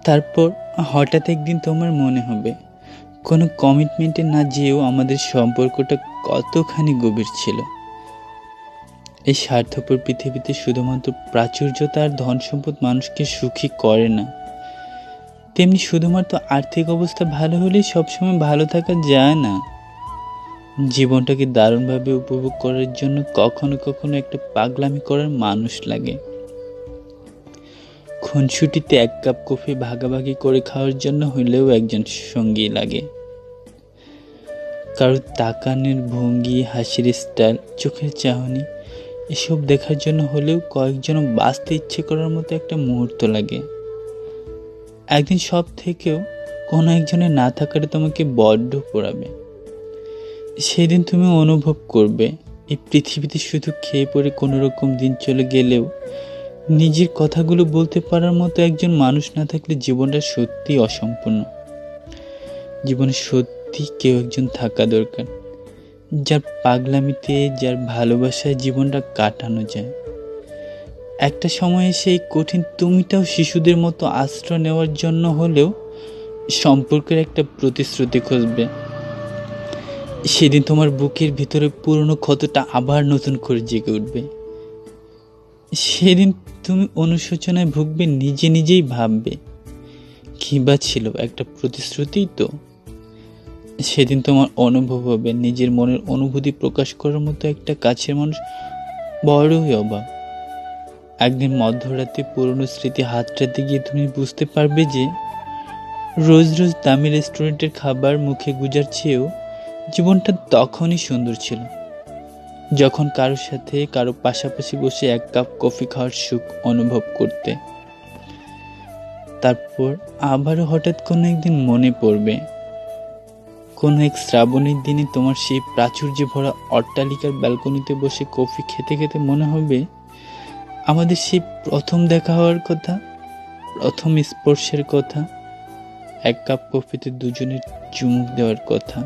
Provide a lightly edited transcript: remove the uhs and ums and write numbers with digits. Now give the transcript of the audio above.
তারপর হঠাৎ একদিন তোমার মনে হবে কোনো কমিটমেন্টে না যেয়েও আমাদের সম্পর্কটা কতখানি গভীর ছিল। এই স্বার্থপর পৃথিবীতে শুধুমাত্র প্রাচুর্যতা আর ধন সম্পদ মানুষকে সুখী করে না, তেমনি শুধুমাত্র আর্থিক অবস্থা ভালো হলেই সবসময় ভালো থাকা যায় না। জীবনটাকে দারুণভাবে উপভোগ করার জন্য কখনো কখনো একটা পাগলামি করার মানুষ লাগে। খুনসুটিতে এক কাপ কফি ভাগাভাগি করে খাওয়ার জন্য হলেও একজন সঙ্গী লাগে। কারো তাকানোর ভঙ্গি, হাসির স্টাইল, চোখের চাহনি এসব দেখার জন্য হলেও কয়েকজন বাঁচতে ইচ্ছে করার মতো একটা মুহূর্ত লাগে। একদিন সব থেকেও কোনো একজনের না থাকাটা তোমাকে বড্ড পোড়াবে। সেদিন তুমি অনুভব করবে এই পৃথিবীতে শুধু খেয়ে পড়ে কোনো রকম দিন চলে গেলেও নিজের কথাগুলো বলতে পারার মতো একজন মানুষ না থাকলে জীবনটা সত্যি অসম্পূর্ণ। জীবনে সত্যি কেউ একজন থাকা দরকার, যার পাগলামিতে, যার ভালোবাসায় জীবনটা কাটানো যায়। একটা সময়ে সেই কঠিন তুমিটাও শিশুদের মতো আশ্রয় নেওয়ার জন্য হলেও সম্পর্কের একটা প্রতিশ্রুতি খুঁজবে। সেদিন তোমার বুকের ভিতরে পুরনো ক্ষতটা আবার নতুন করে জেগে উঠবে। সেদিন তুমি অনুশোচনায় ভুগবে, নিজে নিজেই ভাববে কি বা ছিল, একটা প্রতিশ্রুতি তো। সেদিন তোমার অনুভব হবে নিজের মনের অনুভূতি প্রকাশ করার মতো একটা কাছের মানুষ বড়ই অভাব। একদিন মধ্যরাতে পুরনো স্মৃতি হাতড়াতে গিয়ে তুমি বুঝতে পারবে যে রোজ রোজ দামি রেস্টুরেন্টের খাবার মুখে গুজার চেয়েও জীবনটা তখনই সুন্দর ছিল, যখন কারোর সাথে কারো পাশাপাশি বসে এক কাপ কফি খাওয়ার সুখ অনুভব করতে। তারপর আবারও হঠাৎ কোনো একদিন মনে পড়বে, কোনো এক শ্রাবণের দিনে তোমার সেই প্রাচুর্যে ভরা অট্টালিকার ব্যালকনিতে বসে কফি খেতে খেতে মনে হবে আমাদের সেই প্রথম দেখা হওয়ার কথা, প্রথম স্পর্শের কথা, এক কাপ কফিতে দুজনের চুমুক দেওয়ার কথা।